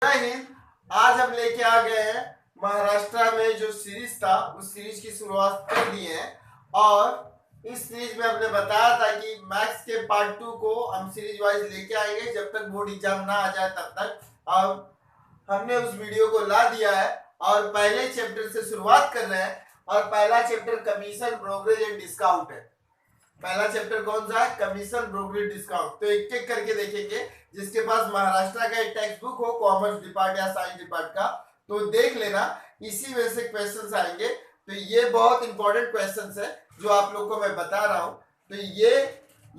जय हिंद। आज हम लेके आ गए हैं महाराष्ट्र में जो सीरीज था उस सीरीज की शुरुआत कर दी है। और इस सीरीज में हमने बताया था कि मैथ्स के पार्ट 2 को हम सीरीज वाइज लेके आएंगे जब तक बोर्ड एग्जाम ना आ जाए तब तक। अब हमने उस वीडियो को ला दिया है और पहले चैप्टर से शुरुआत कर रहे हैं। और पहला chapter commission brokerage and discount है। पहला चैप्टर कौन सा है? Commission brokerage discount. तो एक एक करके देखेंगे। जिसके पास महाराष्ट्र का एक टेक्स्ट बुक हो, कॉमर्स डिपार्ट या साइंस डिपार्ट का, तो देख लेना, इसी में से क्वेश्चंस आएंगे। तो ये बहुत इंपॉर्टेंट क्वेश्चंस है जो आप लोग को मैं बता रहा हूं। तो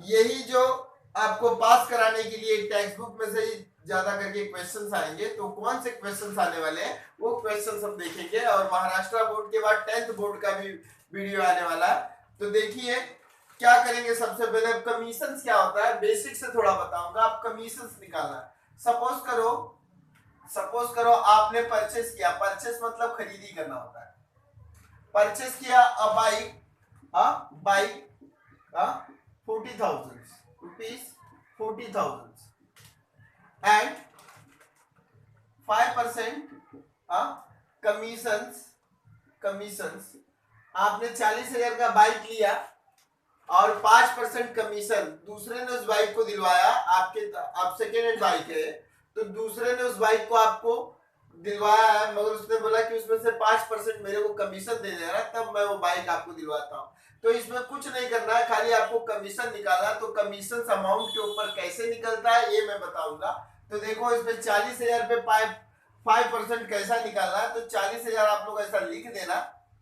यही जो आपको पास कराने के लिए टेक्स्ट बुक में से ही ज्यादा करके क्वेश्चंस आएंगे। तो कौन से क्वेश्चंस आने वाले हैं वो क्वेश्चंस हम देखेंगे। और महाराष्ट्र बोर्ड के बाद 10th बोर्ड का भी वीडियो आने वाला है। तो देखिए क्या करेंगे। सबसे पहले कमीशंस क्या होता है बेसिक से थोड़ा बताऊंगा। आप कमीशंस निकालना है। सपोज करो आपने परचेस किया। परचेस मतलब खरीदी करना होता है। परचेस किया अ बाइक 40,000 रुपीज 40,000 एंड 5% कमीशंस। आपने 40,000 का बाइक लिया और 5% कमीशन दूसरे ने उस बाइक को दिलवाया। आप सेकेंड हैंड बाइक है तो दूसरे ने उस बाइक को आपको दिलवाया है, मगर उसने बोला कि उसमें से 5% मेरे को कमीशन दे देना तब मैं वो बाइक आपको दिलवाता हूँ। तो इसमें कुछ नहीं करना है, खाली आपको कमीशन निकालना। तो कमीशन अमाउंट के ऊपर कैसे निकलता है ये मैं बताऊंगा। तो देखो इसमें 40,000 पे 5% कैसा निकालना है। तो 40,000 आप लोग ऐसा लिख देना,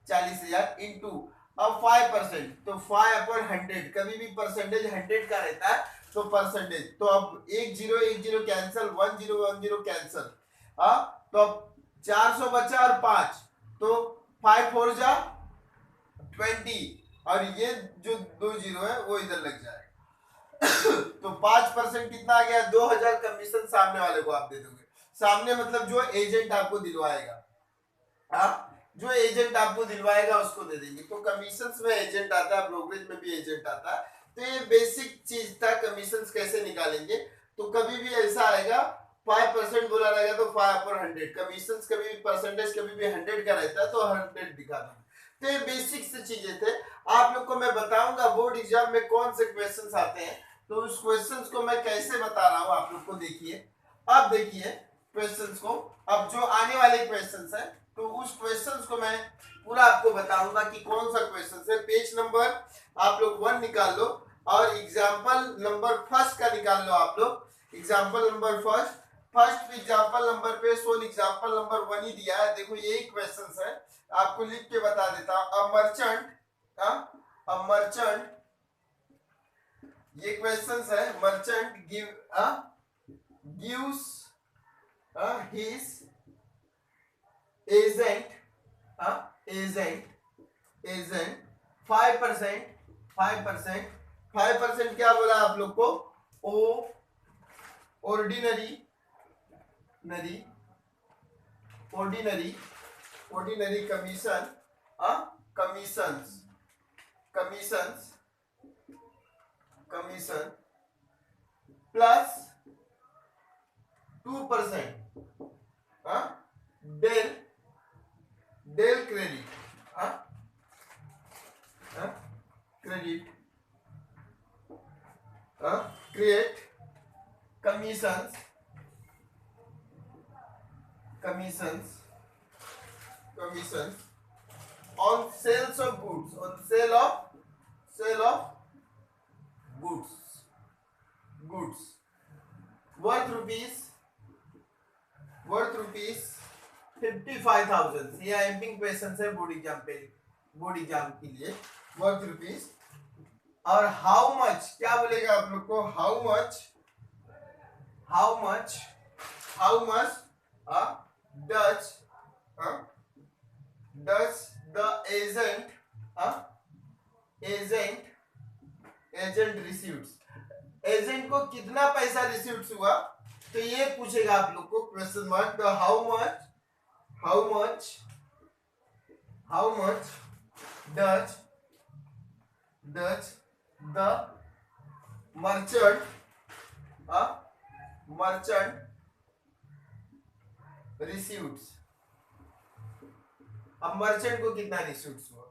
40,000 इंटू अब 5%, तो 5/100। कभी भी परसेंटेज 100 का रहता है तो परसेंटेज। तो अब 1 0 कैंसिल, 1 0 कैंसिल। तो अब 400 बचा और 5, तो 5 4 जा 20 और ये जो 2 0 है वो इधर लग जाएगा। तो 5% कितना आ गया? 2,000 कमीशन सामने वाले को आप दे दोगे। सामने मतलब जो एजेंट आपको दिलवाएगा, जो एजेंट आपको दिलवाएगा उसको दे देंगे। तो कमीशंस में एजेंट आता है, ब्रोकरेज में भी एजेंट आता है। तो ये बेसिक चीज था कमीशंस कैसे निकालेंगे। तो कभी भी ऐसा आएगा 5% बोला रहेगा तो 5/100 कमीशंस। कभी भी परसेंटेज कभी भी 100 का रहता है तो 100 दिखा देंगे। तो ये बेसिक से चीजें थे। आप लोग को मैं बताऊंगा बोर्ड एग्जाम में कौन से क्वेश्चन आते हैं। तो उस क्वेश्चन को मैं कैसे बता रहा हूँ आप लोग को देखिए। अब देखिए क्वेश्चंस को, अब जो आने वाले क्वेश्चंस है तो उस क्वेश्चंस को मैं पूरा आपको बताऊंगा कि कौन सा क्वेश्चन है। पेज नंबर आप लोग 1 निकाल लो और एग्जाम्पल नंबर फर्स्ट का निकाल लो आप लोग। Example number first example number पे सोल एग्जाम्पल नंबर 1 ही दिया है। देखो यही क्वेश्चन है, आपको लिख के बता देता हूं। अ मर्चेंट, ये क्वेश्चन है। मर्चेंट गिव्स his agent 5% क्या बोला आप लोग को? Ordinary commission plus 2% del credit create commissions on sales of goods, sale of goods worth rupees 55,000। ये एमपिंग क्वेश्चन है बोर्ड एग्जाम के लिए। वर्थ रुपीज और हाउ मच क्या बोलेगा आप लोग को? How much does the agent receives। Agent को कितना पैसा रिसीव्ड हुआ तो ये पूछेगा आप लोग को क्वेश्चन मार्क। तो how much does the merchant रिसीव्ड्स, अब मर्चेंट को कितना रिसीव्ड्स हुआ।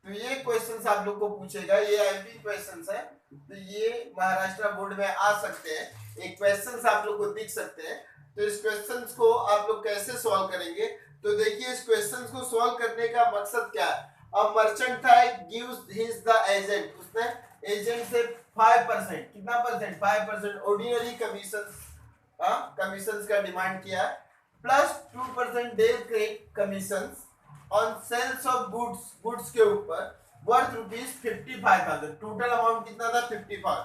तो ये क्वेश्चंस आप लोग को पूछेगा, ये एमपी क्वेश्चंस है, तो ये महाराष्ट्र बोर्ड में आ सकते हैं, एक क्वेश्चंस आप लोग को दिख सकते हैं। तो इस क्वेश्चंस को आप लोग कैसे सॉल्व करेंगे, तो देखिए इस क्वेश्चंस को सॉल्व करने का मकसद क्या है। अब मर्चेंट था, गिव्स हिज द एजेंट, उसने एजेंट से 5% कितना परसेंट 5% ऑर्डिनरी कमीशंस का डिमांड किया है, plus 2% del credit commissions on sales of goods के ऊपर वर्थ ₹55,000। टोटल अमाउंट कितना था 55।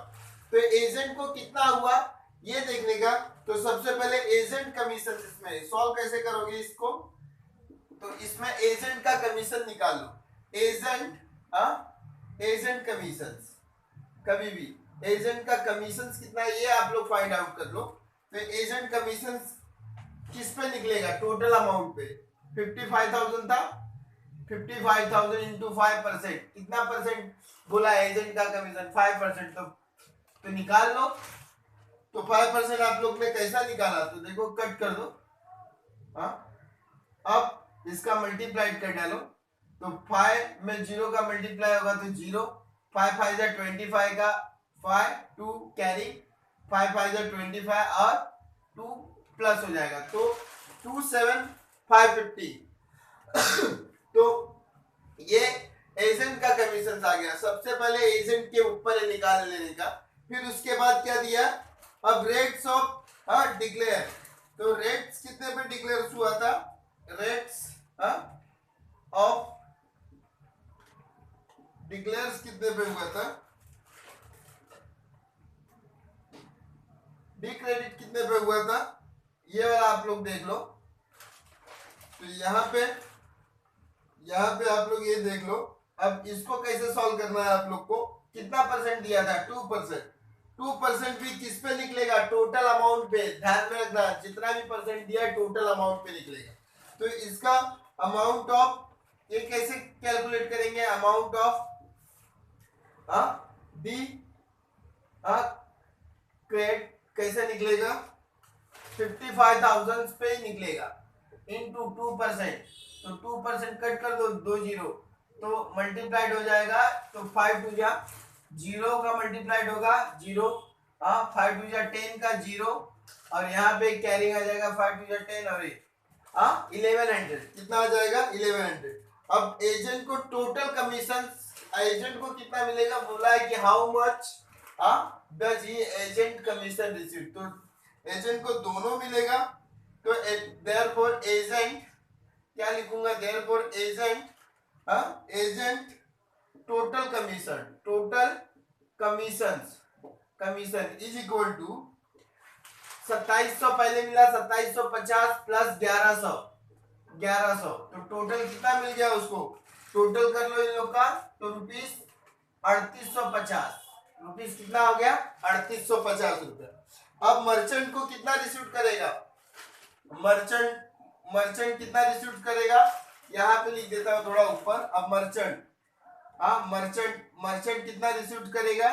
तो एजेंट को कितना हुआ ये देखने का, तो सबसे पहले एजेंट कमीशन, इसमें सॉल्व कैसे करोगे इसको, तो इसमें एजेंट का कमीशन निकाल लो। एजेंट कमीशन, कभी भी एजेंट का कमीशन कितना है ये आप लोग फाइंड आउट कर लो। तो एजेंट कमीशन किस पे निकलेगा, टोटल अमाउंट पे 55,000 था, 55,000 इंटू 5%, कितना परसेंट बोला एजेंट का कमीशन 5%, तो निकाल लो। तो 5% आप लोग ने कैसा निकाला, तो देखो कट कर दो, अब इसका मल्टीप्लाइड कर डालो, तो 5 में 0 का मल्टीप्लाई होगा तो 0, 5 5 जा 25 का 5 2 कैरी 5 5 जा 25 और 2 प्लस हो जाएगा, तो 27,550। तो ये एजेंट का कमीशन आ गया। सबसे पहले एजेंट के ऊपर निकाल लेने का, फिर उसके बाद क्या दिया, अब रेट्स ऑफ डिक्लेयर, तो रेट्स कितने पे डिक्लेयर हुआ था, रेट्स ऑफ डिक्लेयर्स कितने पे हुआ था, डी क्रेडिट कितने पे हुआ था, ये वाला आप लोग देख लो। तो यहाँ पे आप लोग ये देख लो। अब इसको कैसे सॉल्व करना है आप लोग को, कितना परसेंट दिया था 2%, 2% भी किस पे निकलेगा, टोटल अमाउंट पे, ध्यान में रखना जितना भी परसेंट दिया टोटल अमाउंट पे निकलेगा। तो इसका अमाउंट ऑफ, ये कैसे कैलकुलेट करेंगे, अमाउंट ऑफ डी क्रेडिट कैसे निकलेगा, 55,000 पे निकलेगा इनटू 2%, तो 2% कट कर दो, 2 0, तो मल्टीप्लाइड हो जाएगा, तो 5 2 जा 0 का मल्टीप्लाइड होगा 0, 5 2 जा 10 का 0, और यहाँ पे कैरी आ जाएगा 5 2 जा 10 और 1100, कितना आ जाएगा 1100। अब एजेंट को टोटल कमीशन, एजेंट को कितना मिलेगा, बोला है कि how much does he agent commission receive, तो एजेंट को दोनों मिलेगा, तो देयरफॉर एजेंट क्या लिखूंगा, therefore agent total commission is equal to 2700 पहले मिला, 2750 प्लस 1100, तो टोटल कितना मिल गया उसको, टोटल कर लो इन लोग का, तो ₹3850, रुपीस कितना हो गया 3850 रुपया। अब मर्चेंट को कितना रिसीव करेगा, मर्चेंट कितना रिसीव करेगा, यहाँ पे लिख देता हूँ थोड़ा ऊपर। अब मर्चेंट कितना रिसीव करेगा,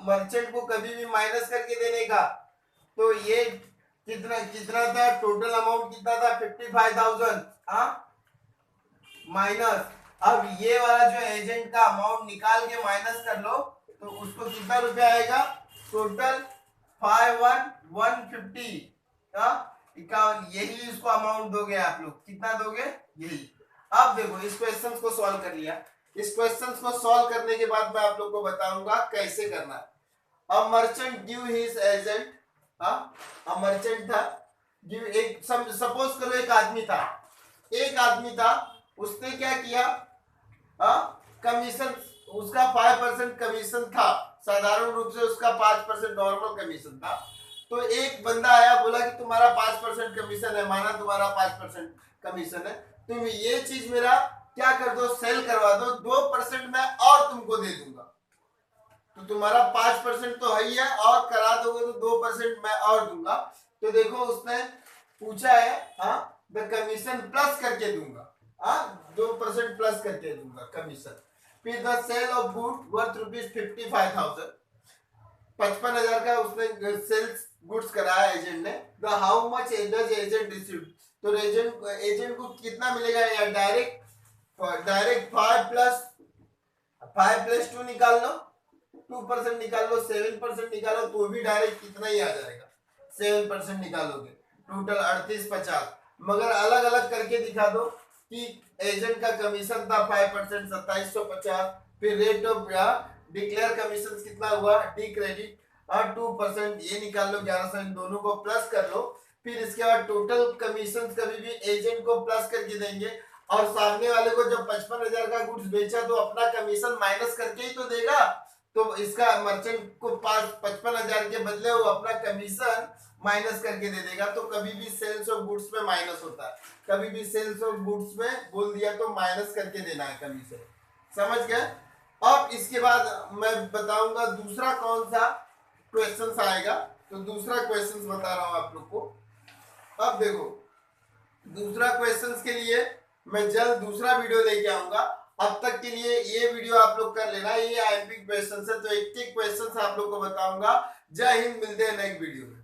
मर्चेंट को कभी भी माइनस करके देने का, तो ये कितना था, टोटल अमाउंट कितना था 55,000 माइनस, अब ये वाला जो एजेंट का अमाउंट निकाल के माइनस कर लो, तो उसको कितना रुपया आएगा, टोटल 51,150 51, यही इसको अमाउंट दोगे आप लोग, कितना दोगे यही। अब देखो इस क्वेश्चन को सॉल्व कर लिया, इस क्वेश्चन को सॉल्व करने के बाद मैं आप लोग को बताऊंगा कैसे करना है। अब मर्चेंट गिव हिज एजेंट, अब मर्चेंट था, गिव, एक सपोज करो एक आदमी था, उसने क्या किया, कमीशन उसका 5% कमीशन था, साधारण रूप से उसका 5% नॉर्मल कमीशन था। तो एक बंदा आया बोला कि तुम्हारा 5% कमीशन है, माना तुम्हारा 5% कमीशन है, तुम ये चीज मेरा क्या कर दो, सेल करवा दो, 2% मैं और तुमको दे दूंगा, तो तुम्हारा 5% तो है ही है, और करा दोगे तो 2% मैं और दूंगा। तो देखो उसने पूछा है द कमीशन प्लस करके दूंगा, 2% प्लस करके दूंगा कमीशन। फिर the sale of good worth ₹55,000, 55,000 का उसने सेल्स गुड्स कराया एजेंट ने, the how much does agent receive, तो एजेंट को कितना मिलेगा यार, डायरेक्ट 5 प्लस 2 निकाल लो, 2% निकाल लो, 7% निकालो, तो भी डायरेक्ट कितना ही आ जाएगा, 7% निकालोगे, टोटल 3850। मगर अलग अलग करके दिखा दो कि एजेंट का कमीशन था 5%, 2750, फिर रेट ऑफ डिक्लेयर कमीशन कितना हुआ, डी क्रेडिट 2%, ये निकाल लो 1100, इन दोनों को प्लस कर लो। फिर इसके बाद टोटल कमीशन कभी भी एजेंट को प्लस करके देंगे, और सामने वाले को जब 55,000 का गुड्स बेचा तो अपना कमीशन माइनस करके ही तो देगा, तो इसका मर्चेंट को 55,000 के बदले वो अपना कमीशन माइनस करके दे देगा। तो कभी भी सेल्स ऑफ गुड्स में माइनस होता है, कभी भी सेल्स ऑफ गुड्स में बोल दिया तो माइनस करके देना है कमीशन, समझ गए। अब इसके बाद मैं बताऊंगा दूसरा कौन सा क्वेश्चन आएगा, तो दूसरा क्वेश्चन बता रहा हूं आप लोग को। अब देखो दूसरा क्वेश्चन के लिए मैं जल्द दूसरा वीडियो लेके आऊंगा, अब तक के लिए ये वीडियो आप लोग कर लेना, ये आईएमपी क्वेश्चन है, तो एक एक क्वेश्चन आप लोग को बताऊंगा। जय हिंद, मिलते हैं नेक्स्ट वीडियो में।